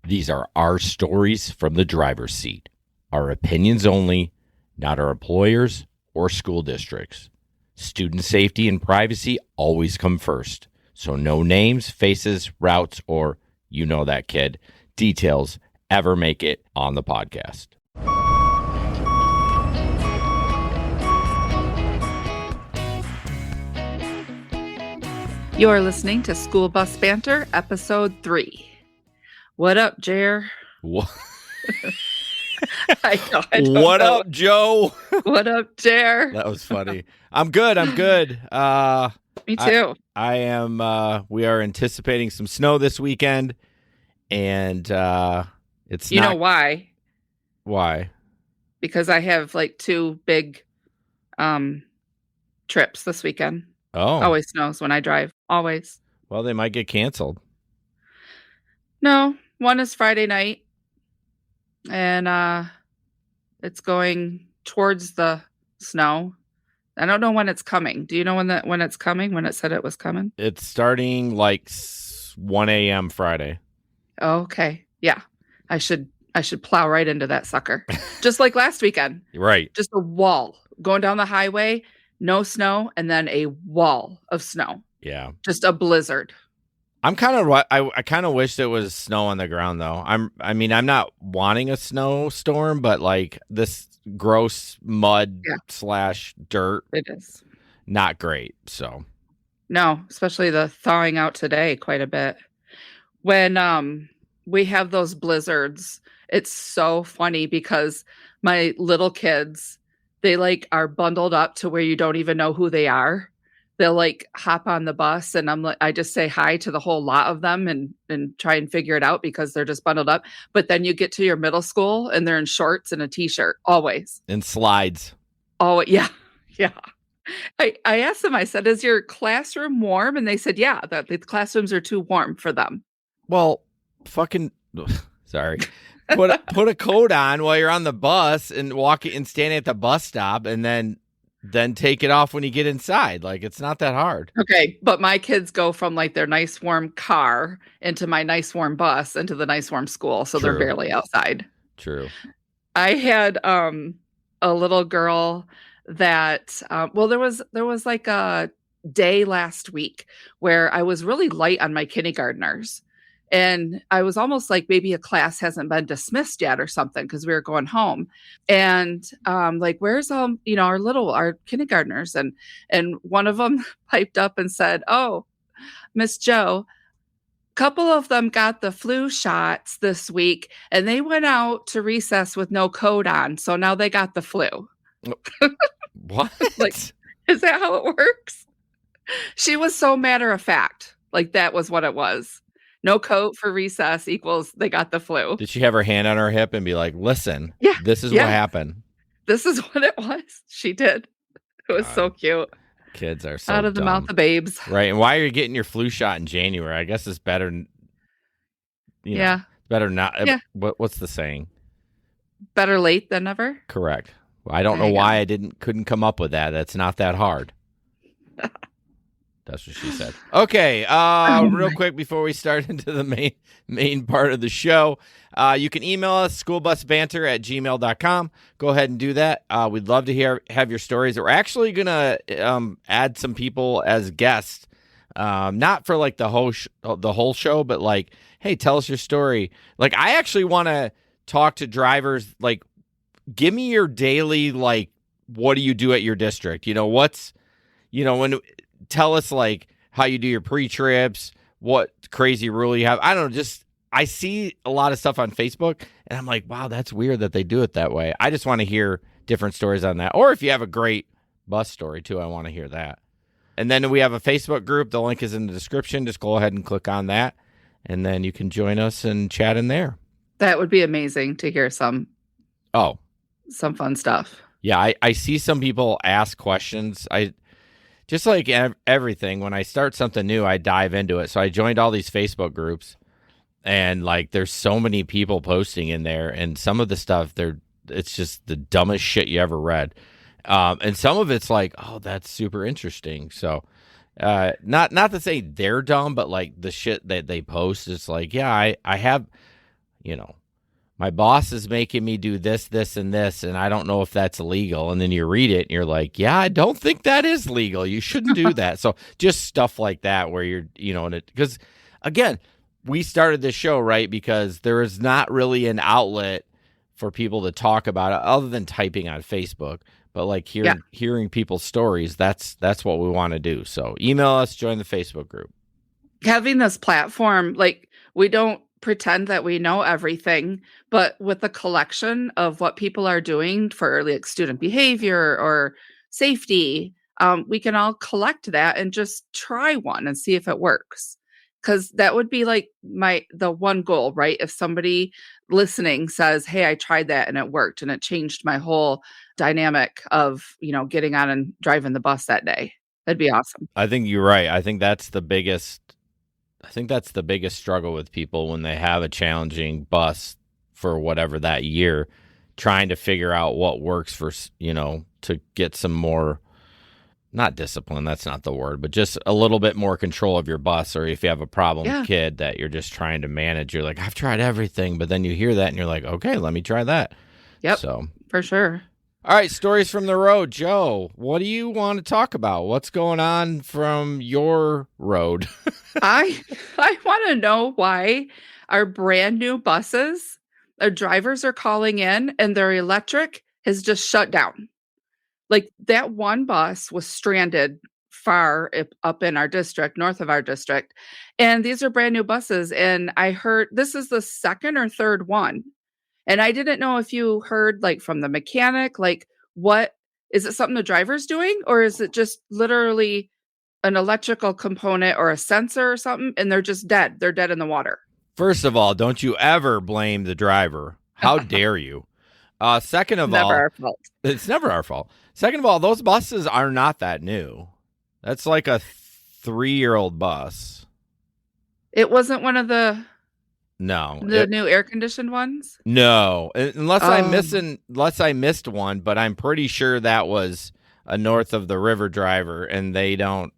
These are our stories from the driver's seat. Our opinions only, not our employers or school districts. Student safety and privacy always come first. So no names, faces, routes, or, you know that kid, details ever make it on the podcast. You're listening to School Bus Banter, Episode 3. What up, Jer? What, I what up, Joe? What up, Jer? That was funny. I'm good. Me too. I am. We are anticipating some snow this weekend, and it's You know why? Why? Because I have like 2 big trips this weekend. Oh. Always snows when I drive. Always. Well, they might get canceled. No, one is Friday night, and it's going towards the snow. I don't know when it's coming. Do you know when it's coming? When it said it was coming? It's starting like 1 a.m. Friday. Oh, okay. Yeah. I should plow right into that sucker. Just like last weekend. Right. Just a wall going down the highway, no snow, and then a wall of snow. Yeah. Just a blizzard. I'm kind of I kind of wish there was snow on the ground though. I'm not wanting a snowstorm, but like this gross mud / dirt. It is not great. So no, especially the thawing out today quite a bit. When we have those blizzards, it's so funny because my little kids, they like are bundled up to where you don't even know who they are. They'll like hop on the bus and I just say hi to the whole lot of them and try and figure it out because they're just bundled up. But then you get to your middle school and they're in shorts and a t-shirt always. And slides. Oh, yeah. Yeah. I asked them, I said, is your classroom warm? And they said, yeah, that the classrooms are too warm for them. Well, fucking sorry. Put a coat on while you're on the bus and standing at the bus stop and then take it off when you get inside. Like, it's not that hard. Okay, but my kids go from like their nice warm car into my nice warm bus into the nice warm school, so True. They're barely outside. True. I had a little girl that there was like a day last week where I was really light on my kindergartners. And I was almost like maybe a class hasn't been dismissed yet or something because we were going home. And like, where's our kindergartners? And one of them piped up and said, oh, Miss Joe, a couple of them got the flu shots this week and they went out to recess with no coat on. So now they got the flu. What? Like, is that how it works? She was so matter of fact. Like that was what it was. No coat for recess equals they got the flu. Did she have her hand on her hip and be like, listen, this is what happened? This is what it was. She did. It was so cute. Kids are so out of the dumb. mouth of babes. Right. And why are you getting your flu shot in January? I guess it's better. Better not. Yeah. What's the saying? Better late than never. Correct. I don't know why I couldn't come up with that. That's not that hard. That's what she said. Okay, real quick before we start into the main part of the show, you can email us, schoolbusbanter@gmail.com. Go ahead and do that. We'd love to have your stories. We're actually going to add some people as guests, not for like the whole show, but like, hey, tell us your story. Like, I actually want to talk to drivers, like, give me your daily, like, what do you do at your district? Tell us like how you do your pre-trips, what crazy rule you have. I don't know, I see a lot of stuff on Facebook and I'm like, wow, that's weird that they do it that way. I just want to hear different stories on that. Or if you have a great bus story too, I want to hear that. And then we have a Facebook group. The link is in the description. Just go ahead and click on that and then you can join us and chat in there. That would be amazing to hear some fun stuff. Yeah, I see some people ask questions. Just like everything, when I start something new, I dive into it. So I joined all these Facebook groups, and like there's so many people posting in there, and some of the stuff it's just the dumbest shit you ever read, and some of it's like, oh, that's super interesting. So, not to say they're dumb, but like the shit that they post, it's like, yeah, I have you know, my boss is making me do this, this, and this, and I don't know if that's legal. And then you read it and you're like, yeah, I don't think that is legal. You shouldn't do that. So just stuff like that where you're, because again, we started this show, right? Because there is not really an outlet for people to talk about it other than typing on Facebook. But like hearing people's stories, that's what we want to do. So email us, join the Facebook group. Having this platform, like, we don't pretend that we know everything, but with the collection of what people are doing for like student behavior or safety, we can all collect that and just try one and see if it works. Because that would be like the one goal, right? If somebody listening says, hey, I tried that and it worked and it changed my whole dynamic of, getting on and driving the bus that day. That'd be awesome. I think you're right. I think that's the biggest struggle with people when they have a challenging bus for whatever that year, trying to figure out what works for, to get some more, not discipline, that's not the word, but just a little bit more control of your bus. Or if you have a problem kid that you're just trying to manage, you're like, I've tried everything. But then you hear that and you're like, okay, let me try that. Yep. So for sure. All right, stories from the road. Joe, what do you want to talk about? What's going on from your road? I want to know why our brand new buses, our drivers are calling in and their electric has just shut down. Like, that one bus was stranded far up in our district, north of our district. And these are brand new buses. And I heard this is the second or third one. And I didn't know if you heard like from the mechanic, like, what is it, something the driver's doing, or is it just literally an electrical component or a sensor or something, and they're just dead. They're dead in the water. First of all, don't you ever blame the driver. How dare you? Second of all, our fault. It's never our fault. Second of all, those buses are not that new. That's like a 3-year-old bus. It wasn't one of the new air conditioned ones? No, unless I missed one, but I'm pretty sure that was a north of the river driver, and they don't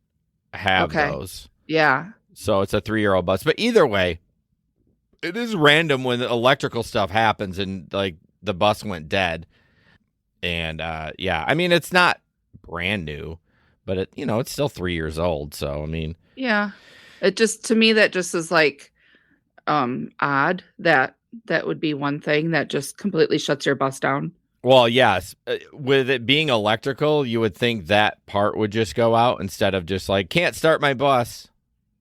have those. Yeah. So it's a 3-year-old bus. But either way, it is random when electrical stuff happens and like the bus went dead. And I mean, it's not brand new, but it's still 3 years old. So I mean, yeah, it just, to me, that just is like odd. That would be one thing that just completely shuts your bus down. Well, yes. With it being electrical, you would think that part would just go out instead of just like, can't start my bus.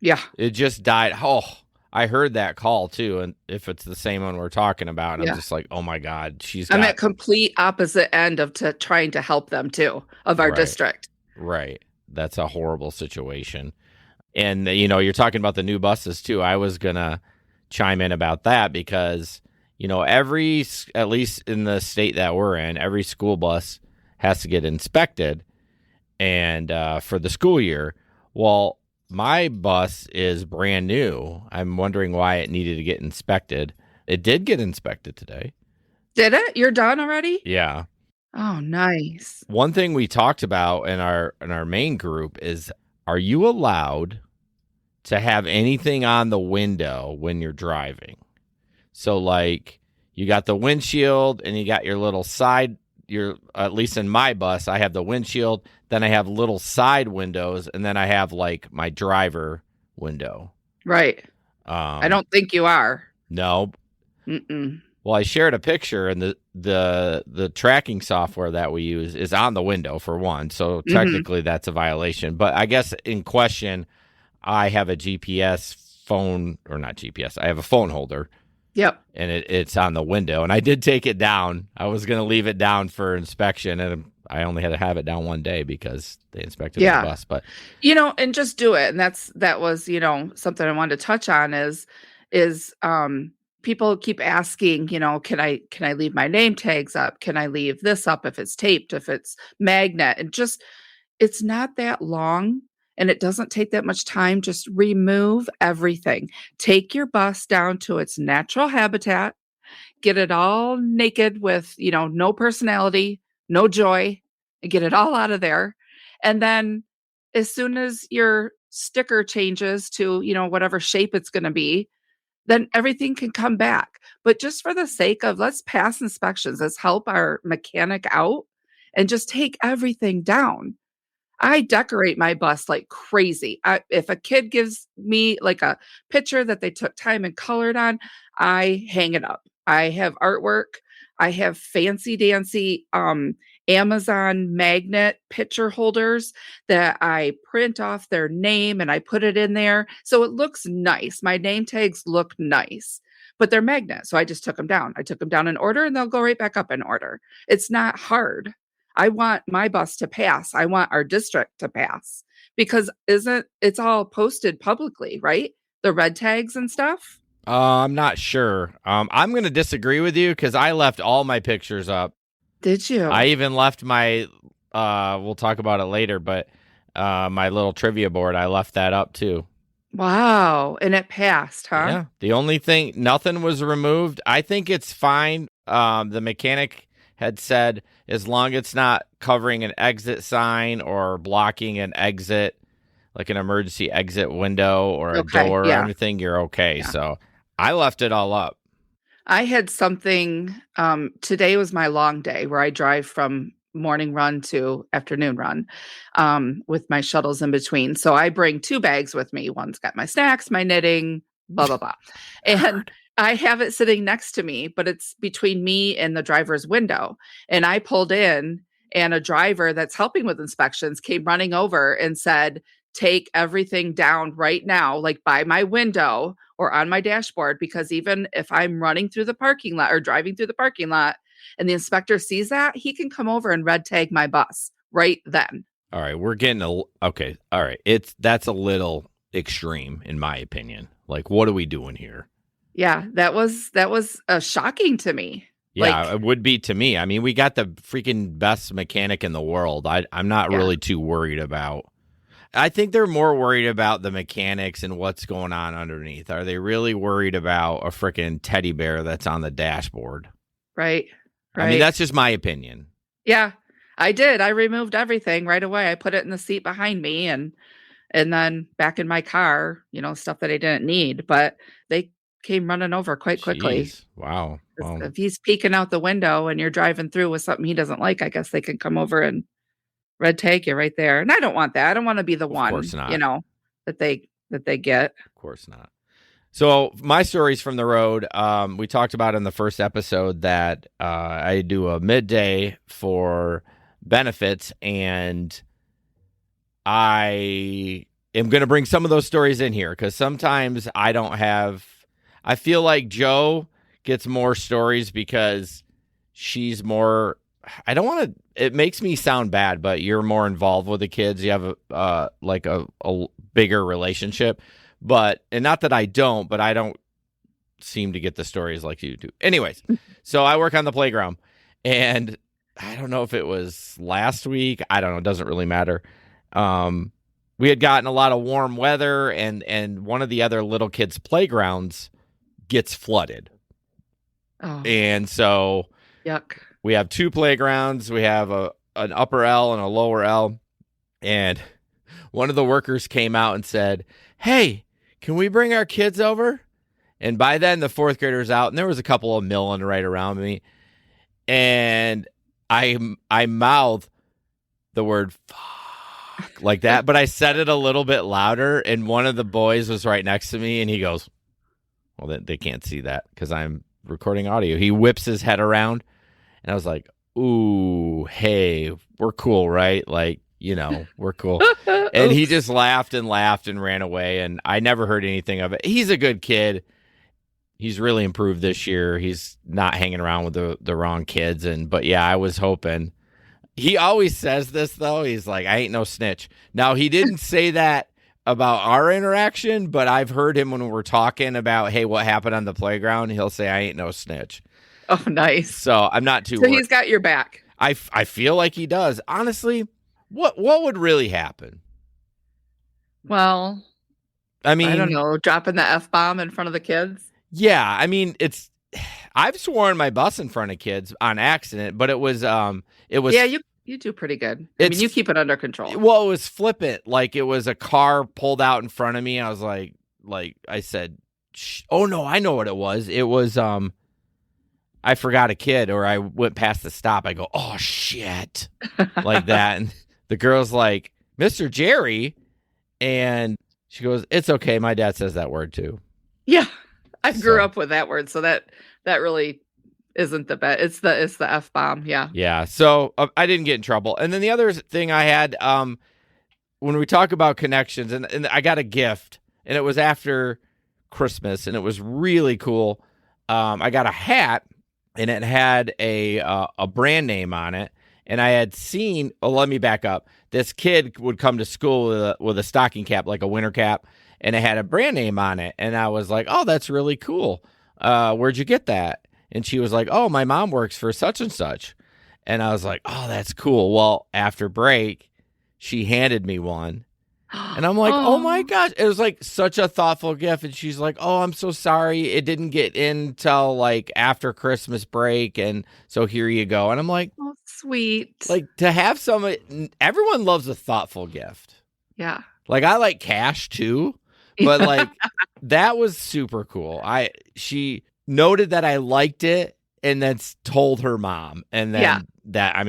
Yeah. It just died. Oh, I heard that call too. And if it's the same one we're talking about, I'm just like, oh my God, I'm at complete opposite end of trying to help them too, of our district. Right. That's a horrible situation. And, you're talking about the new buses too. I was going to chime in about that because, at least in the state that we're in, every school bus has to get inspected and for the school year. Well, my bus is brand new. I'm wondering why it needed to get inspected. It did get inspected today. Did it? You're done already? Yeah. Oh, nice. One thing we talked about in our main group is, are you allowed to have anything on the window when you're driving? So like you got the windshield and you got your little side, at least in my bus, I have the windshield, then I have little side windows, and then I have like my driver window. Right. I don't think you are. No. Mm-mm. Well, I shared a picture, and the tracking software that we use is on the window for one. So technically that's a violation. But I guess in question, I have a GPS phone, or not GPS. I have a phone holder. Yep. And it's on the window. And I did take it down. I was going to leave it down for inspection, and I only had to have it down one day because they inspected the bus. But and just do it. And that was something I wanted to touch on is people keep asking, can I leave my name tags up? Can I leave this up if it's taped, if it's magnet? And just, it's not that long. And it doesn't take that much time. Just remove everything. Take your bus down to its natural habitat. Get it all naked with, no personality, no joy, and get it all out of there. And then as soon as your sticker changes to, whatever shape it's going to be, then everything can come back. But just for the sake of let's pass inspections, let's help our mechanic out and just take everything down. I decorate my bus like crazy. If a kid gives me like a picture that they took time and colored on, I hang it up. I have artwork. I have fancy dancy Amazon magnet picture holders that I print off their name and I put it in there. So it looks nice. My name tags look nice, but they're magnets. So I just took them down. I took them down in order and they'll go right back up in order. It's not hard. I want my bus to pass. I want our district to pass because isn't it's all posted publicly, right? The red tags and stuff. I'm not sure. I'm going to disagree with you because I left all my pictures up. Did you? I even left my, we'll talk about it later, but my little trivia board, I left that up too. Wow. And it passed, huh? Yeah. The only thing, nothing was removed. I think it's fine. The mechanic had said as long as it's not covering an exit sign or blocking an exit, like an emergency exit window or a door or anything, you're okay. Yeah. So I left it all up. I had something, today was my long day where I drive from morning run to afternoon run with my shuttles in between. So I bring 2 bags with me. One's got my snacks, my knitting, blah, blah, blah. And I have it sitting next to me, but it's between me and the driver's window. And I pulled in and a driver that's helping with inspections came running over and said, take everything down right now, like by my window or on my dashboard, because even if I'm running through the parking lot or driving through the parking lot and the inspector sees that, he can come over and red tag my bus right then. All right, we're getting okay. All right, that's a little extreme in my opinion. Like, what are we doing here? Yeah, that was shocking to me. Yeah, like, it would be to me. I mean, we got the freaking best mechanic in the world. I'm not really too worried about. I think they're more worried about the mechanics and what's going on underneath. Are they really worried about a freaking teddy bear that's on the dashboard? Right. I mean, that's just my opinion. Yeah, I did. I removed everything right away. I put it in the seat behind me and then back in my car, stuff that I didn't need. But they came running over quite quickly. Jeez. Wow. If he's peeking out the window and you're driving through with something he doesn't like, I guess they can come over and red tag you right there. And I don't want that. I don't want to be the one, that they get. Of course not. So my stories from the road, we talked about in the first episode that I do a midday for benefits, and I am going to bring some of those stories in here because sometimes I feel like Joe gets more stories because she's more, I don't want to, it makes me sound bad, but you're more involved with the kids. You have a bigger relationship, and not that I don't, but I don't seem to get the stories like you do. Anyways, so I work on the playground, and I don't know if it was last week. I don't know. It doesn't really matter. We had gotten a lot of warm weather, and one of the other little kids' playgrounds gets flooded. Oh. And so yuck. We have 2 playgrounds. We have an upper L and a lower L. And one of the workers came out and said, hey, can we bring our kids over? And by then the 4th grader's out, and there was a couple of milling right around me. And I mouthed the word fuck like that, but I said it a little bit louder, and one of the boys was right next to me, and he goes, well, they can't see that because I'm recording audio. He whips his head around, and I was like, ooh, hey, we're cool, right? Like, we're cool. And he just laughed and ran away, and I never heard anything of it. He's a good kid. He's really improved this year. He's not hanging around with the wrong kids. But yeah, I was hoping. He always says this, though. He's like, I ain't no snitch. Now, he didn't say that about our interaction, but I've heard him when we're talking about, hey, what happened on the playground? He'll say, I ain't no snitch. Oh, nice. So I'm not too worried. So he's got your back. I feel like he does. Honestly, what would really happen? Well, I mean, I don't know, dropping the F-bomb in front of the kids? Yeah, I mean, I've sworn my bus in front of kids on accident, but it was Yeah, you do pretty good. I mean, you keep it under control. Well, it was flippant. Like, it was a car pulled out in front of me. I was like I said, Oh no, I know what it was. It was I forgot a kid, or I went past the stop. I go, oh shit, like that, and the girl's like, Mr. Jerry, and she goes, it's okay. My dad says that word too. Yeah. I grew So up with that word, so that really isn't the best. It's the F bomb. Yeah. yeah, so I didn't get in trouble. And then the other thing I had, when we talk about connections, and I got a gift, and it was after Christmas, and it was really cool. I got a hat, and it had a brand name on it, and I had seen. Oh, let me back up. This kid would come to school with a stocking cap, like a winter cap, and it had a brand name on it, and I was like, "Oh, that's really cool. Where'd you get that?" And she was like, "Oh, my mom works for such and such," and I was like, "Oh, that's cool." Well, after break, she handed me one. And I'm like, oh my Oh, gosh. It was like such a thoughtful gift. And she's like, oh, I'm so sorry. It didn't get in till like after Christmas break. And so here you go. And I'm oh, sweet. like to have everyone loves a thoughtful gift. Yeah. Like I like cash too, but like that was super cool. She noted that I liked it and then told her mom. And then Yeah.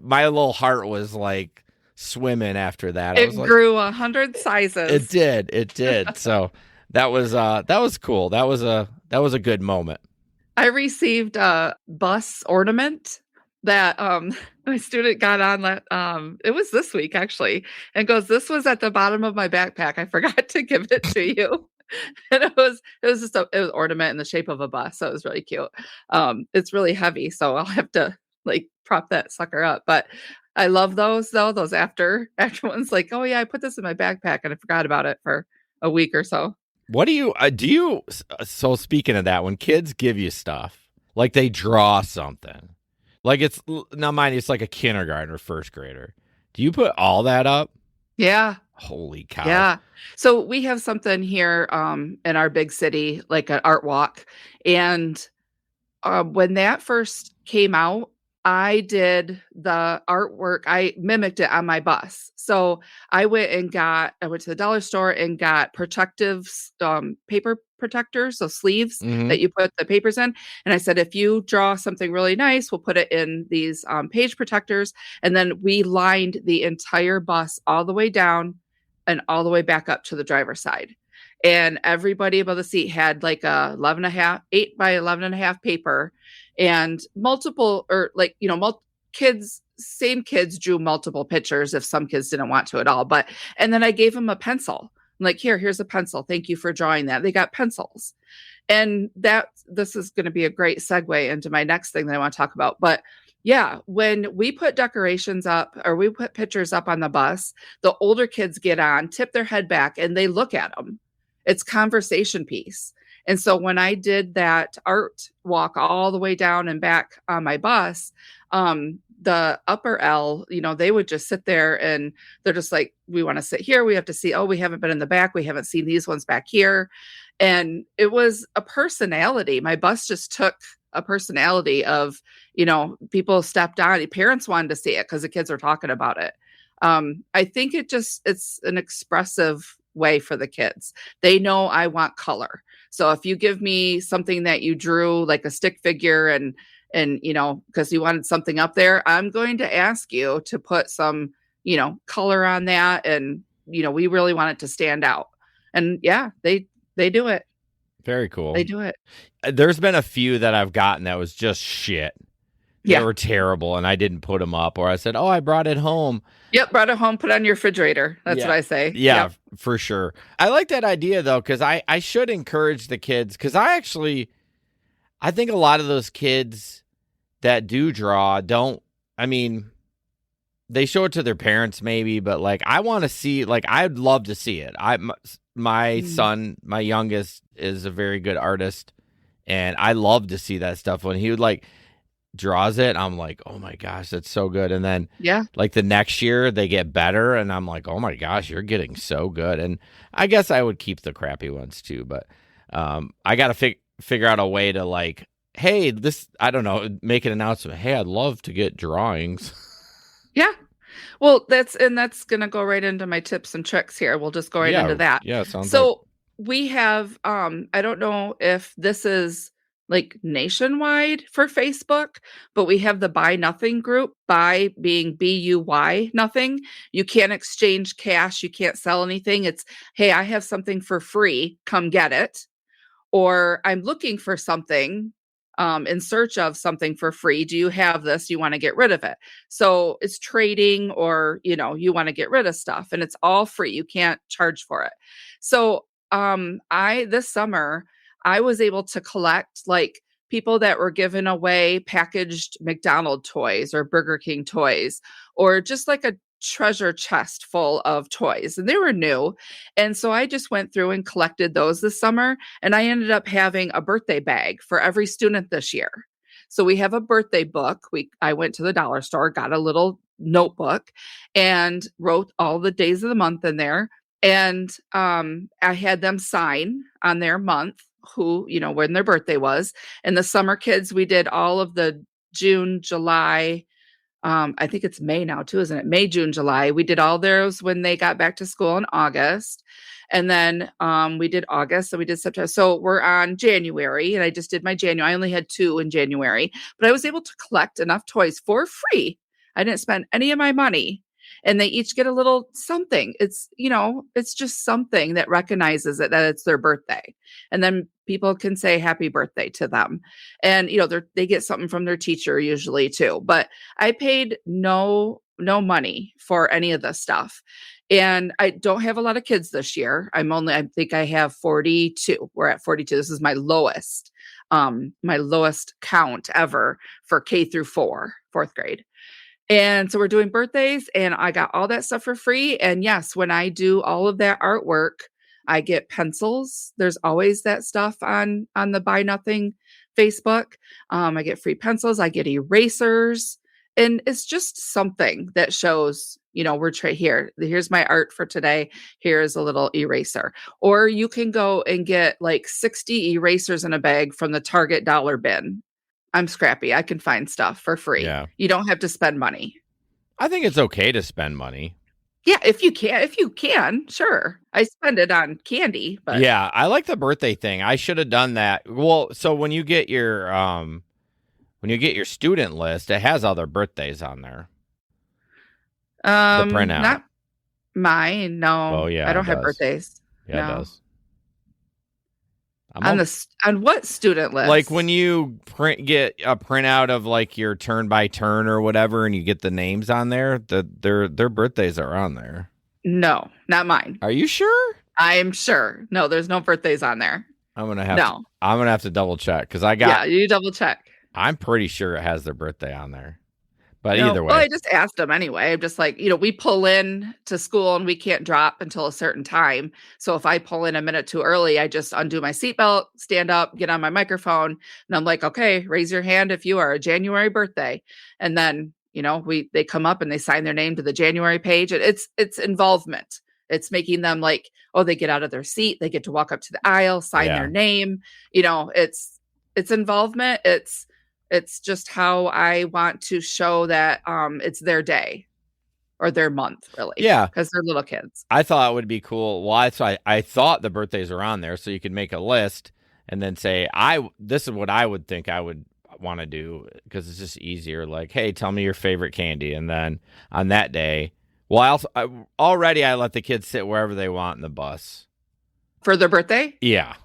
my little heart was like swimming after that. I was It like, grew 100 sizes. it did. So that was cool. That was a good moment. I received a bus ornament that my student got on that it was this week actually, and goes, this was at the bottom of my backpack. I forgot to give it to you. And it was just it was ornament in the shape of a bus. So it was really cute. It's really heavy, so I'll have to like prop that sucker up. But I love those though, those after ones, like, oh yeah, I put this in my backpack and I forgot about it for a week or so. What do you so speaking of that, when kids give you stuff, like they draw something, like it's now mind you, it's like a kindergarten or first grader. Do you put all that up? Yeah. Holy cow. Yeah. So we have something here in our big city, like an art walk. And when that first came out, I did the artwork. I mimicked it on my bus. So I went to the dollar store and got protective paper protectors, so sleeves Mm-hmm. that you put the papers in. And I said, if you draw something really nice, we'll put it in these page protectors. And then we lined the entire bus all the way down and all the way back up to the driver's side. And everybody above the seat had like a 8 by 11 and a half paper, and multiple, or like, same kids drew multiple pictures if some kids didn't want to at all. And then I gave them a pencil. I'm like, here's a pencil. Thank you for drawing that. They got pencils. And this is going to be a great segue into my next thing that I want to talk about. But yeah, when we put decorations up or we put pictures up on the bus, the older kids get on, tip their head back, and they look at them. It's conversation piece. And so when I did that art walk all the way down and back on my bus, the upper L, they would just sit there and they're just like, we want to sit here. We have to see, oh, we haven't been in the back. We haven't seen these ones back here. And it was a personality. My bus just took a personality of, people stepped on. Parents wanted to see it because the kids were talking about it. I think it's an expressive way for the kids. They know I want color. So if you give me something that you drew like a stick figure and because you wanted something up there, I'm going to ask you to put some, color on that. And, we really want it to stand out. And yeah, they do it. Very cool. They do it. There's been a few that I've gotten that was just shit. They were terrible, and I didn't put them up, or I said, oh, I brought it home. Yep, brought it home, put it on your refrigerator. That's what I say. Yeah, yep. For sure. I like that idea, though, because I should encourage the kids, because I think a lot of those kids that do draw they show it to their parents maybe, but like I want to see, like I'd love to see it. My son, my youngest, is a very good artist, and I love to see that stuff when he would like draws it. I'm like, oh my gosh, that's so good. And then like the next year they get better, and I'm like, oh my gosh, you're getting so good. And I guess I would keep the crappy ones too, but I gotta figure out a way to like, hey, I don't know, make an announcement, hey, I'd love to get drawings. Yeah. Well, that's gonna go right into my tips and tricks here. We'll just go right into that. Yeah, sounds so. we have I don't know if this is like nationwide for Facebook, but we have the buy nothing group, buy being BUY nothing. You can't exchange cash, you can't sell anything. It's, hey, I have something for free, come get it. Or I'm looking for something, in search of something for free. Do you have this? You want to get rid of it. So it's trading, or, you want to get rid of stuff, and it's all free. You can't charge for it. So this summer, I was able to collect like people that were giving away packaged McDonald toys or Burger King toys, or just like a treasure chest full of toys, and they were new. And so I just went through and collected those this summer, and I ended up having a birthday bag for every student this year. So we have a birthday book. I went to the dollar store, got a little notebook, and wrote all the days of the month in there. And I had them sign on their month, who, when their birthday was. And the summer kids, we did all of the June, July, I think it's May now too, isn't it? May, June, July. We did all those when they got back to school in August. And then we did August, and we did September. So we're on January, and I just did my January. I only had 2 in January, but I was able to collect enough toys for free. I didn't spend any of my money, and they each get a little something. It's just something that recognizes that it's their birthday. And then people can say happy birthday to them. And, they get something from their teacher usually too. But I paid no money for any of this stuff. And I don't have a lot of kids this year. I think I have 42. We're at 42. This is my lowest count ever for K through 4th grade. And so we're doing birthdays, and I got all that stuff for free. And yes, when I do all of that artwork, I get pencils. There's always that stuff on the Buy Nothing Facebook. I get free pencils. I get erasers. And it's just something that shows, we're here. Here's my art for today. Here's a little eraser. Or you can go and get like 60 erasers in a bag from the Target dollar bin. I'm scrappy. I can find stuff for free. Yeah. You don't have to spend money. I think it's okay to spend money. Yeah, if you can, sure. I spend it on candy, but yeah, I like the birthday thing. I should have done that. Well, so when you get your student list, it has other birthdays on there. The printout. Not mine. No. Oh yeah, I don't have birthdays. Yeah, no. It does. On what student list? Like when you get a printout of like your turn by turn or whatever, and you get the names on there, their birthdays are on there. No, not mine. Are you sure? I'm sure. No, there's no birthdays on there. I'm gonna have to double check because I got. Yeah, you double check. I'm pretty sure it has their birthday on there. But either way. Well, I just asked them anyway. I'm just like, we pull in to school and we can't drop until a certain time. So if I pull in a minute too early, I just undo my seatbelt, stand up, get on my microphone, and I'm like, okay, raise your hand if you are a January birthday. And then, they come up and they sign their name to the January page. It's involvement. It's making them like, oh, they get out of their seat, they get to walk up to the aisle, sign their name. It's involvement. It's just how I want to show that it's their day or their month, really. Yeah. Because they're little kids. I thought it would be cool. Well, I thought the birthdays are on there, so you could make a list and then say, this is what I would think I would want to do, because it's just easier. Like, hey, tell me your favorite candy. And then on that day, well, I let the kids sit wherever they want in the bus. For their birthday? Yeah.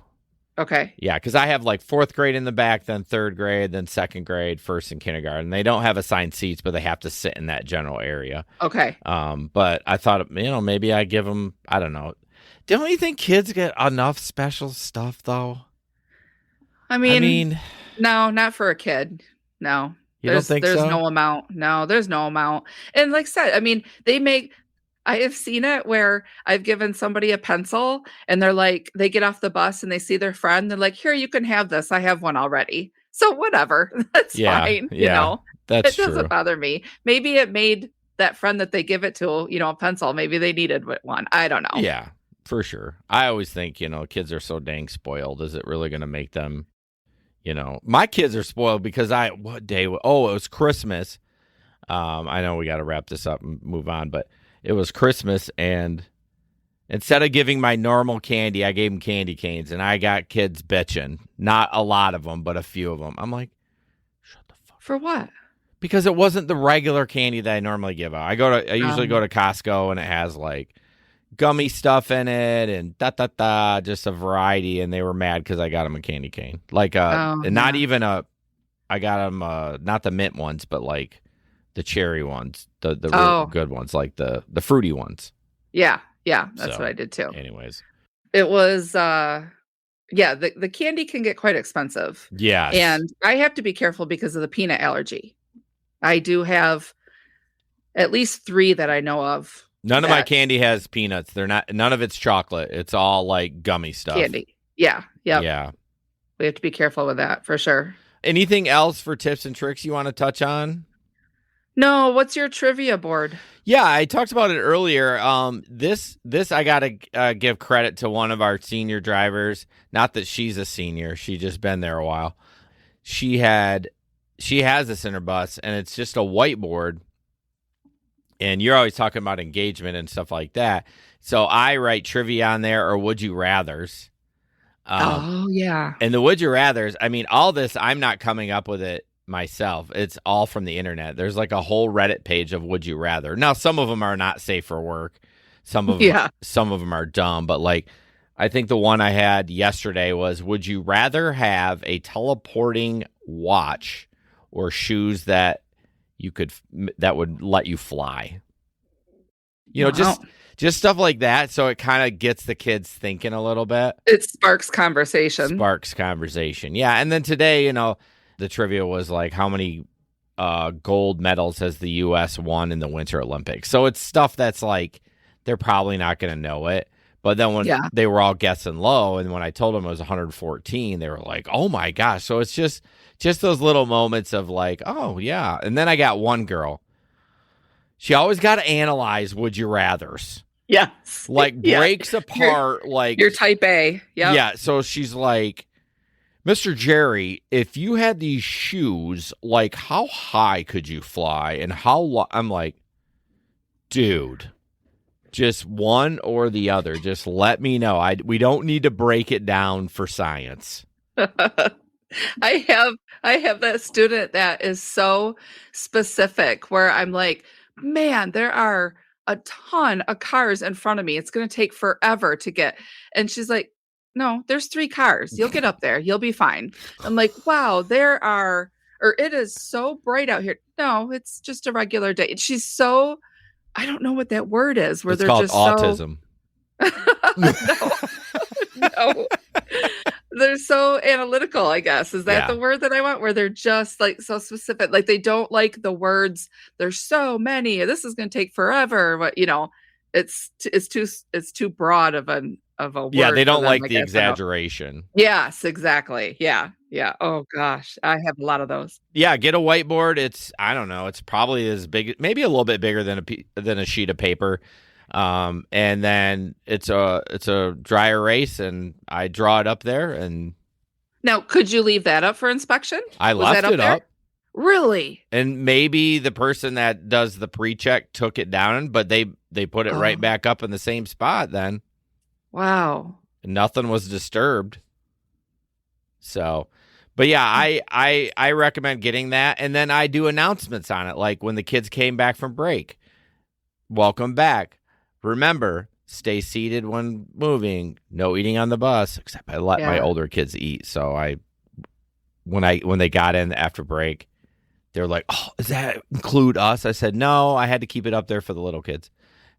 Okay. Yeah, because I have like 4th grade in the back, then 3rd grade, then 2nd grade, 1st and kindergarten. They don't have assigned seats, but they have to sit in that general area. Okay. But I thought, maybe I give them, I don't know. Don't you think kids get enough special stuff, though? I mean, no, not for a kid. No. Don't think so? There's no amount. No, there's no amount. And like I said, I have seen it where I've given somebody a pencil and they're like, they get off the bus and they see their friend. They're like, here, you can have this. I have one already. So whatever. That's fine. That's true. It doesn't bother me. Maybe it made that friend that they give it to, a pencil. Maybe they needed one. I don't know. Yeah, for sure. I always think, kids are so dang spoiled. Is it really going to make them, my kids are spoiled because what day? Oh, it was Christmas. I know we got to wrap this up and move on, but it was Christmas, and Instead of giving my normal candy, I gave them candy canes, and I got kids bitching. Not a lot of them, but a few of them. I'm like, shut the fuck up. For what? Because it wasn't the regular candy that I normally give out. I usually go to Costco, and it has like gummy stuff in it and just a variety. And they were mad because I got them a candy cane, like and not even I got them not the mint ones, but like the cherry ones, the real good ones, like the fruity ones. Yeah, that's what I did too. Anyways, it was the candy can get quite expensive. Yeah, and I have to be careful because of the peanut allergy. I do have at least 3 that I know of. None of my candy has peanuts. None of it's chocolate. It's all like gummy stuff. Candy. Yeah. Yeah. We have to be careful with that for sure. Anything else for tips and tricks you want to touch on? No. What's your trivia board? Yeah, I talked about it earlier. This I gotta give credit to one of our senior drivers. Not that she's a senior; she just been there a while. She has this in her bus, and it's just a whiteboard. And you're always talking about engagement and stuff like that. So I write trivia on there or would you rathers. Oh yeah. And the would you rathers, I mean, all this I'm not coming up with it myself. It's all from the internet. There's like a whole Reddit page of would you rather. Now some of them are not safe for work. Some of them are dumb, but like I think the one I had yesterday was would you rather have a teleporting watch or shoes that would let you fly? Just stuff like that. So it kind of gets the kids thinking a little bit. It sparks conversation. Yeah. And then today, the trivia was like, how many gold medals has the U.S. won in the Winter Olympics? So it's stuff that's like, they're probably not going to know it. But then when they were all guessing low, and when I told them it was 114, they were like, oh my gosh. So it's just those little moments of like, oh yeah. And then I got one girl. She always got to analyze would you rathers. Yes. Like breaks apart like you're type A. Yep. Yeah. So she's like, Mr. Jerry, if you had these shoes, like how high could you fly and how long? I'm like, dude, just one or the other. Just let me know. We don't need to break it down for science. I have that student that is so specific where I'm like, man, there are a ton of cars in front of me. It's going to take forever to get. And she's like, no, there's 3 cars. You'll get up there. You'll be fine. I'm like, wow, it is so bright out here. No, it's just a regular day. She's so, I don't know what that word is. Where it's they're called just autism. No. They're so analytical, I guess. Is that the word that I want? Where they're just like so specific. Like they don't like the words. There's so many. This is going to take forever. But it's too broad of a word. Yeah, they don't like the exaggeration. Yes, exactly. Yeah. Oh gosh, I have a lot of those. Yeah, get a whiteboard. It's I don't know. It's probably as big, maybe a little bit bigger than a sheet of paper. And then it's a dry erase, and I draw it up there. And now, could you leave that up for inspection? I left it up. Really? And maybe the person that does the pre-check took it down, but they put it right back up in the same spot then. Wow. Nothing was disturbed. So, but yeah, I recommend getting that. And then I do announcements on it. Like when the kids came back from break, welcome back. Remember, stay seated when moving. No eating on the bus, except I let my older kids eat. So when they got in after break, they're like, "Oh, does that include us?" I said, "No, I had to keep it up there for the little kids."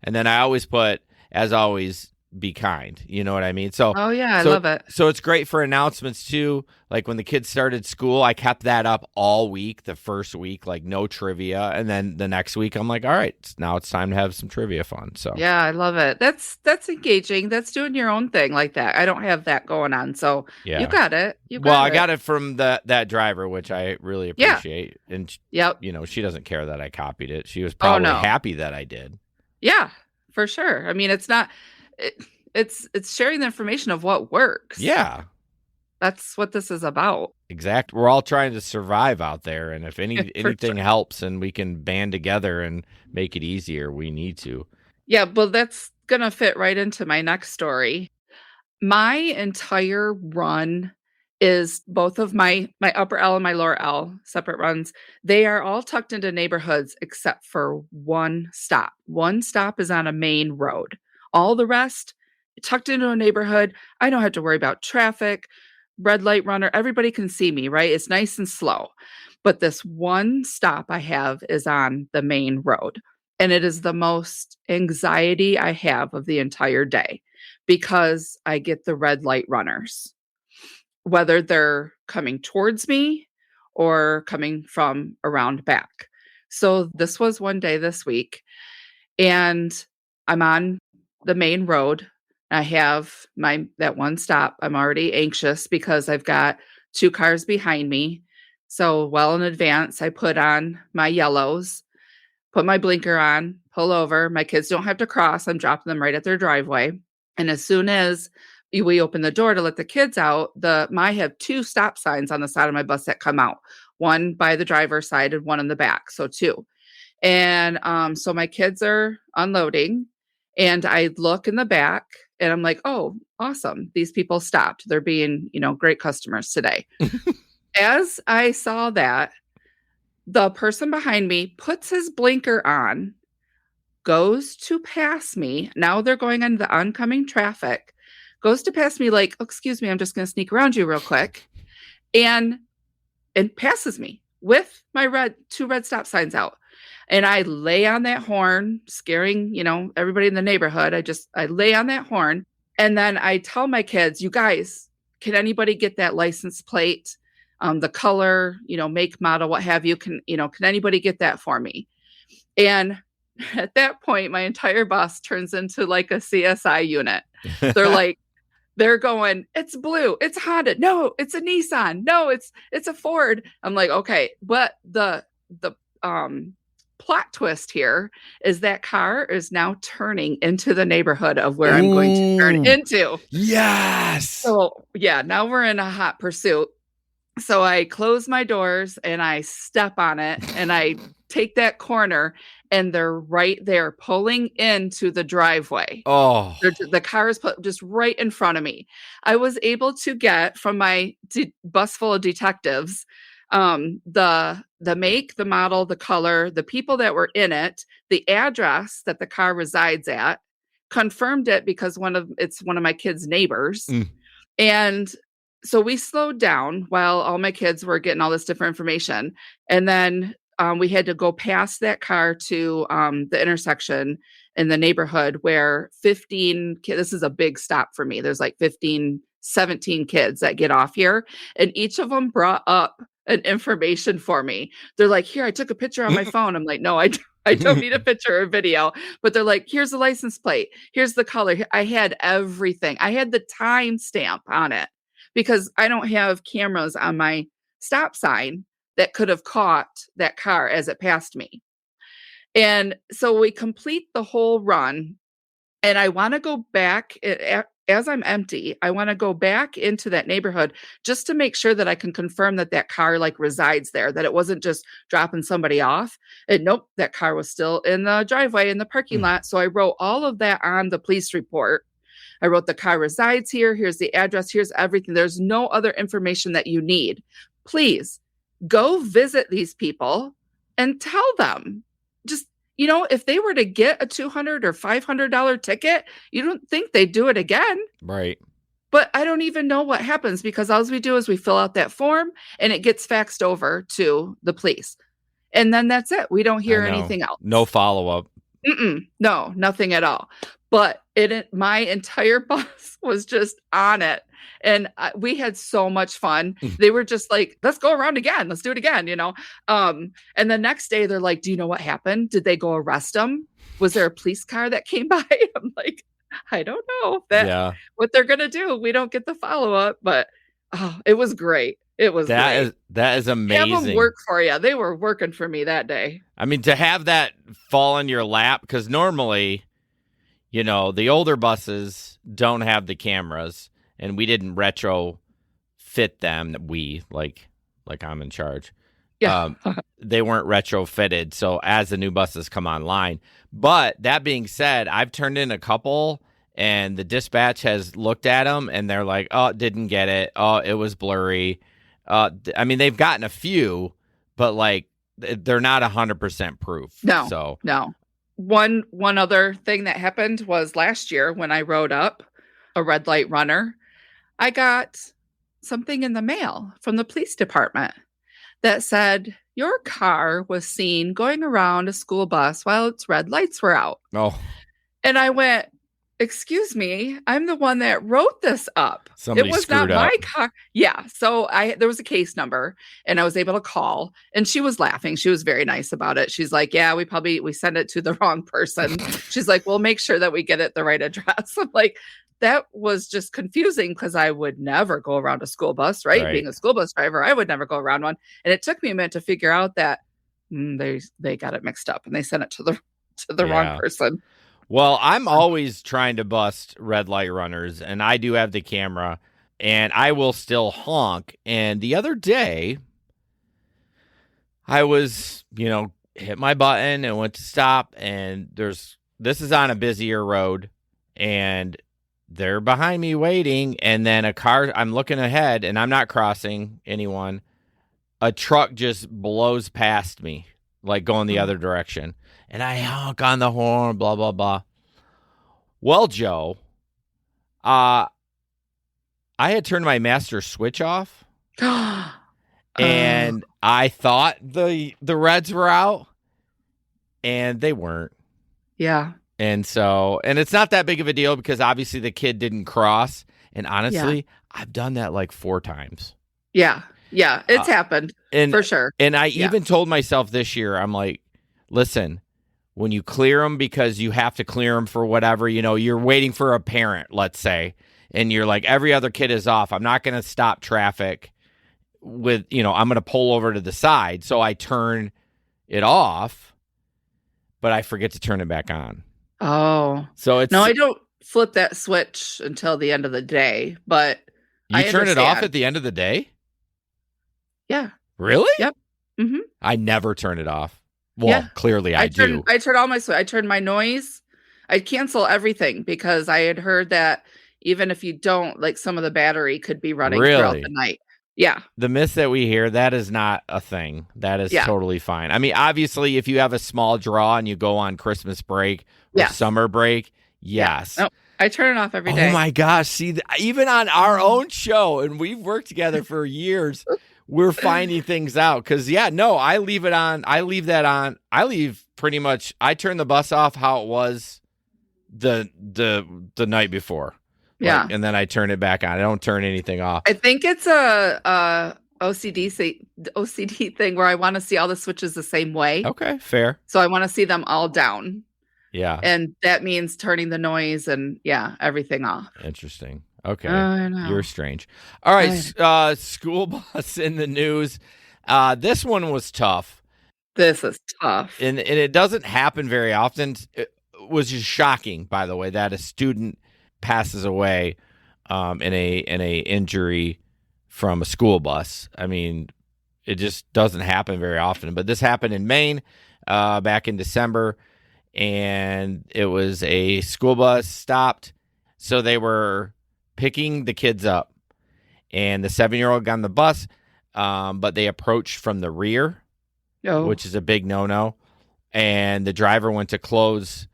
And then I always put, as always, be kind. You know what I mean? So, I love it. So it's great for announcements too. Like when the kids started school, I kept that up all week. The first week, like no trivia, and then the next week, I'm like, all right, now it's time to have some trivia fun. So yeah, I love it. That's engaging. That's doing your own thing like that. I don't have that going on, so you got it. I got it from that driver, which I really appreciate. And she doesn't care that I copied it. She was probably happy that I did. Yeah, for sure. I mean, it's not. It's sharing the information of what works. Yeah. That's what this is about. Exactly. We're all trying to survive out there. And if anything helps and we can band together and make it easier, we need to. Yeah, but that's gonna fit right into my next story. My entire run is both of my upper L and my lower L, separate runs. They are all tucked into neighborhoods except for one stop. One stop is on a main road. All the rest tucked into a neighborhood. I don't have to worry about traffic, red light runner. Everybody can see me, right? It's nice and slow. But this one stop I have is on the main road. And it is the most anxiety I have of the entire day because I get the red light runners, whether they're coming towards me or coming from around back. So this was one day this week, and I'm on the main road. I have my that one stop. I'm already anxious because I've got two cars behind me. So well in advance, I put on my yellows, put my blinker on, pull over. My kids don't have to cross. I'm dropping them right at their driveway. And as soon as we open the door to let the kids out, I have two stop signs on the side of my bus that come out, one by the driver's side and one in the back. So two. And so my kids are unloading and I look in the back and I'm like, oh, awesome. These people stopped. They're being, great customers today. As I saw that, the person behind me puts his blinker on, goes to pass me. Now they're going on the oncoming traffic, goes to pass me like, oh, excuse me, I'm just going to sneak around you real quick. And passes me with my two red stop signs out. And I lay on that horn, scaring, everybody in the neighborhood. I lay on that horn. And then I tell my kids, you guys, can anybody get that license plate? The color, make, model, what have you, can anybody get that for me? And at that point, my entire bus turns into like a CSI unit. They're going, it's blue, it's Honda. No, it's a Nissan. No, it's a Ford. I'm like, okay. But the plot twist here is that car is now turning into the neighborhood of where I'm going to turn into. Yes. So yeah, now we're in a hot pursuit. So I close my doors and I step on it and I take that corner and they're right there pulling into the driveway. Oh, the car is just right in front of me. I was able to get from my bus full of detectives the make, the model, the color, the people that were in it, the address that the car resides at, confirmed it because it's one of my kids' neighbors. And so we slowed down while all my kids were getting all this different information. And then we had to go past that car to the intersection in the neighborhood where 15 kids, this is a big stop for me. There's like 15, 17 kids that get off here. And each of them brought up an information for me. They're like, here, I took a picture on my phone. I'm like, no, I don't need a picture or video. But they're like, here's the license plate. Here's the color. I had everything. I had the time stamp on it because I don't have cameras on my stop sign that could have caught that car as it passed me. And so we complete the whole run. And I want to go back as I'm empty. I want to go back into that neighborhood just to make sure that I can confirm that car like resides there, that it wasn't just dropping somebody off. And nope, that car was still in the driveway in the parking lot. So I wrote all of that on the police report. I wrote the car resides here. Here's the address. Here's everything. There's no other information that you need. Please go visit these people and tell them. Just, if they were to get a $200 or $500 ticket, you don't think they'd do it again. Right. But I don't even know what happens because all we do is we fill out that form and it gets faxed over to the police. And then that's it. We don't hear anything else. No follow-up. No, nothing at all. But my entire bus was just on it. And we had so much fun. They were just like, let's go around again. Let's do it again, And the next day they're like, do you know what happened? Did they go arrest them? Was there a police car that came by? I'm like, I don't know what they're going to do. We don't get the follow-up, but it was great. It was great. That is amazing. Have them work for you. They were working for me that day. I mean, to have that fall in your lap, because normally, the older buses don't have the cameras, and we didn't retrofit them. We like I'm in charge. Yeah. They weren't retrofitted. So as the new buses come online, but that being said, I've turned in a couple, and the dispatch has looked at them, and they're like, "Oh, didn't get it. Oh, it was blurry." I mean, they've gotten a few, but like they're not 100% proof. No, So no. One other thing that happened was last year when I rode up a red light runner, I got something in the mail from the police department that said your car was seen going around a school bus while its red lights were out. oh, And I went, excuse me, I'm the one that wrote this up. somebody It was screwed not up. my car. Yeah. So there was a case number and I was able to call, and she was laughing. She was very nice about it. She's like, yeah, we sent it to the wrong person. She's like, we'll make sure that we get it the right address. I'm like, that was just confusing because I would never go around a school bus, right? Right. Being a school bus driver, I would never go around one. And it took me a minute to figure out that they got it mixed up and they sent it to the wrong Yeah. person. Well, I'm always trying to bust red light runners, and I do have the camera, and I will still honk. And the other day, I was, hit my button and went to stop, and this is on a busier road, and they're behind me waiting, and then a car, I'm looking ahead, and I'm not crossing anyone. A truck just blows past me, like going the other direction. And I honk on the horn, blah, blah, blah. Well, Joe, I had turned my master switch off, and I thought the reds were out, and they weren't. Yeah. And so, and it's not that big of a deal because obviously the kid didn't cross. And honestly, I've done that like 4 times. Yeah. Yeah. It's happened for sure. And I even told myself this year, I'm like, listen, when you clear them because you have to clear them for whatever, you're waiting for a parent, let's say, and you're like, every other kid is off. I'm not going to stop traffic with, I'm going to pull over to the side. So I turn it off, but I forget to turn it back on. Oh. So it's... No, I don't flip that switch until the end of the day, but you turn it off at the end of the day? Yeah. Really? Yep. Mm-hmm. I never turn it off. Well, clearly I do. I turn all my switch. I turn my noise. I cancel everything because I had heard that even if you don't, like some of the battery could be running throughout the night. Yeah. The myth that we hear, that is not a thing. That is totally fine. I mean, obviously, if you have a small draw and you go on Christmas break or summer break, yes. No, I turn it off every day. Oh my gosh. See, even on our own show, and we've worked together for years, we're finding things out. Because, I leave it on. I leave that on. I leave pretty much, I turn the bus off how it was the night before. Yeah. And then I turn it back on. I don't turn anything off. I think it's a OCD thing where I want to see all the switches the same way. Okay, fair. So I want to see them all down. Yeah. And that means turning the noise and everything off. Interesting. Okay. I know. You're strange. All right. School bus in the news. This one was tough. This is tough. And it doesn't happen very often. It was just shocking, by the way, that a student passes away in a injury from a school bus. I mean, it just doesn't happen very often. But this happened in Maine back in December, and it was a school bus stopped. So they were picking the kids up, and the 7-year-old got on the bus, but they approached from the rear, which is a big no-no. And the driver went to close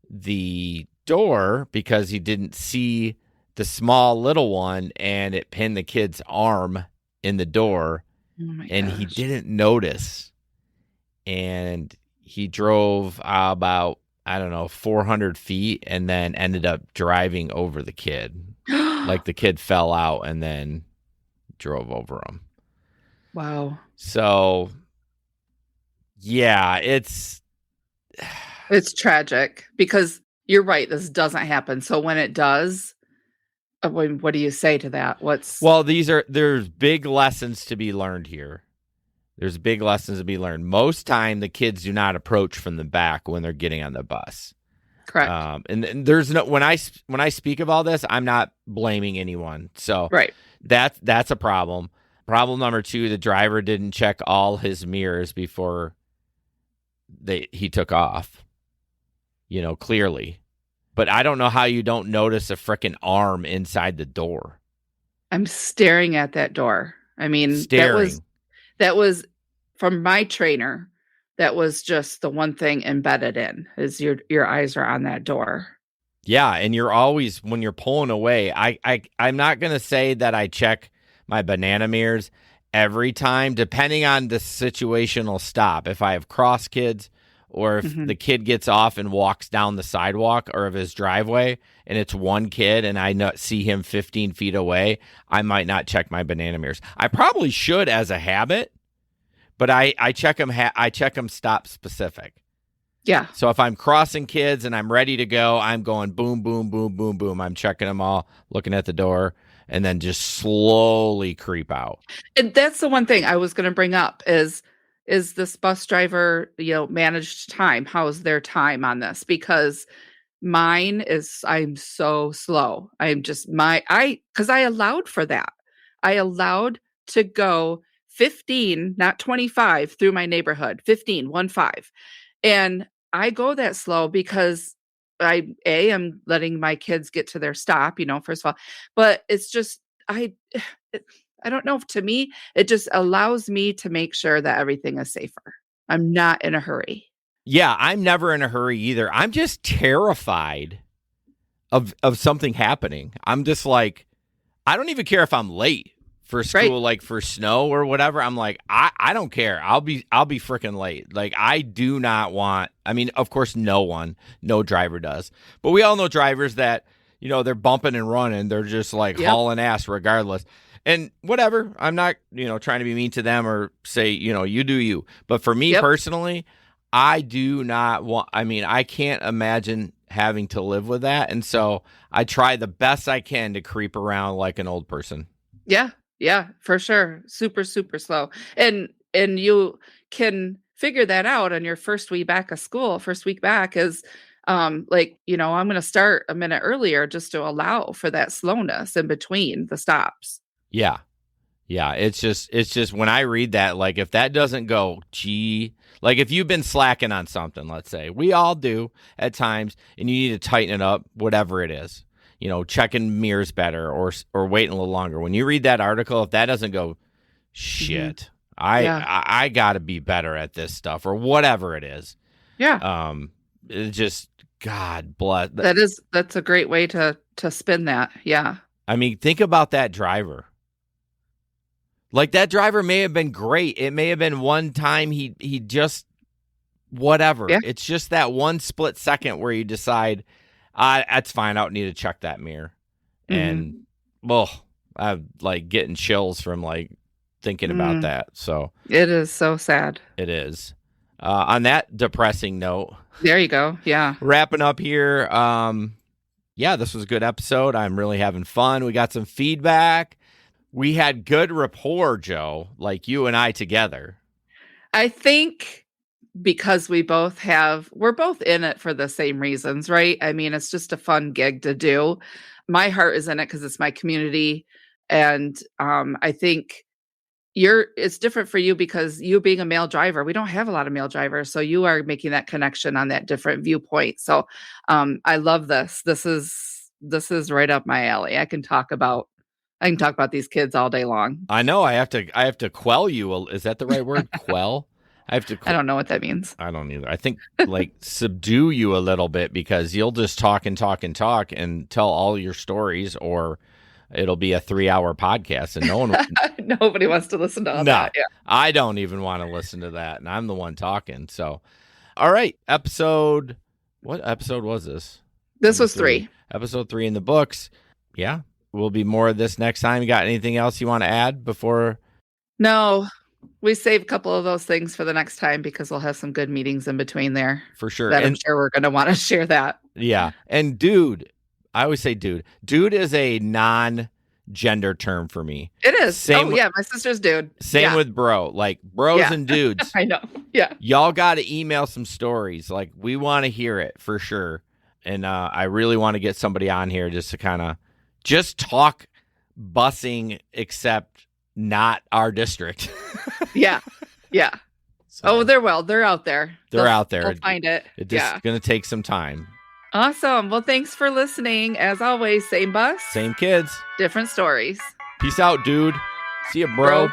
the door because he didn't see the small little one, and it pinned the kid's arm in the door, and he didn't notice. And he drove about, 400 feet and then ended up driving over the kid. Like the kid fell out and then drove over him. Wow. So, yeah, it's tragic because you're right. This doesn't happen. So when it does, what do you say to that? Well, there's big lessons to be learned here. There's big lessons to be learned. Most time, the kids do not approach from the back when they're getting on the bus. Correct. And there's no, when I speak of all this, I'm not blaming anyone. So right. That's a problem. Problem number 2, the driver didn't check all his mirrors before he took off, clearly. But I don't know how you don't notice a freaking arm inside the door. I'm staring at that door. I mean, Staring. that was from my trainer. That was just the one thing embedded in is your eyes are on that door. Yeah, and you're always, when you're pulling away, I'm not going to say that I check my banana mirrors every time, depending on the situational stop. If I have cross kids, or if the kid gets off and walks down the sidewalk or of his driveway and it's one kid and I see him 15 feet away, I might not check my banana mirrors. I probably should as a habit, but I check them. I check them stop specific. Yeah. So if I'm crossing kids and I'm ready to go, I'm going boom, boom, boom, boom, boom. I'm checking them all, looking at the door, and then just slowly creep out. And that's the one thing I was going to bring up is this bus driver, managed time? How is their time on this? Because I'm so slow. Because I allowed for that. I allowed to go 15, not 25 through my neighborhood, 15, 1-5. And I go that slow because I'm letting my kids get to their stop, first of all, but it's just, I don't know. To me, it just allows me to make sure that everything is safer. I'm not in a hurry. Yeah, I'm never in a hurry either. I'm just terrified of something happening. I'm just like, I don't even care if I'm late for school, right. Like for snow or whatever. I'm like, I don't care. I'll be freaking late. Like, I do not want, of course, no driver does. But we all know drivers that, they're bumping and running. They're just like hauling ass regardless. And whatever, I'm not, trying to be mean to them or say, you do you. But for me personally, I do not want, I can't imagine having to live with that. And so I try the best I can to creep around like an old person. Yeah, for sure. Super, super slow. And you can figure that out on your first week back of school. First week back is I'm going to start a minute earlier just to allow for that slowness in between the stops. Yeah. It's just when I read that, like, if that doesn't go, like if you've been slacking on something, let's say, we all do at times, and you need to tighten it up, whatever it is, checking mirrors better or waiting a little longer. When you read that article, if that doesn't go, shit, I got to be better at this stuff or whatever it is. Yeah. It's just, God bless. That's a great way to spin that. Yeah. Think about that driver. Like, that driver may have been great. It may have been one time he just, whatever. Yeah. It's just that one split second where you decide, that's fine. I don't need to check that mirror. And, I'm like getting chills from like thinking about that. So it is so sad. It is. On that depressing note. There you go. Yeah. Wrapping up here. This was a good episode. I'm really having fun. We got some feedback. We had good rapport, Joe, like you and I together. I think because we're both in it for the same reasons, right? It's just a fun gig to do. My heart is in it because it's my community. And I think it's different for you because you being a male driver, we don't have a lot of male drivers. So you are making that connection on that different viewpoint. So I love this. This is right up my alley. I can talk about these kids all day long. I know. I have to quell you. Is that the right word? Quell? I don't know what that means. I don't either. I think like subdue you a little bit because you'll just talk and talk and talk and tell all your stories, or it'll be a 3-hour podcast and nobody wants to listen to all that. Yeah. I don't even want to listen to that. And I'm the one talking. So, all right. What episode was this? This was 3. Episode 3 in the books. Yeah. Will be more of this next time. You got anything else you want to add before? No, we save a couple of those things for the next time because we'll have some good meetings in between there. For sure. I'm sure we're going to want to share that. Yeah. And dude, I always say dude. Dude is a non-gender term for me. It is. My sister's dude. Same with bro. Like bros and dudes. I know. Yeah. Y'all got to email some stories. Like, we want to hear it for sure. And I really want to get somebody on here just to kind of just talk busing, except not our district. Yeah. Yeah. So Oh, they're out there. they're out there. They'll find it. It's just going to take some time. Awesome. Well, thanks for listening. As always, same bus, Same kids. different stories. Peace out, dude. See ya, bro.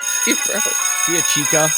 See you, bro. See ya, chica.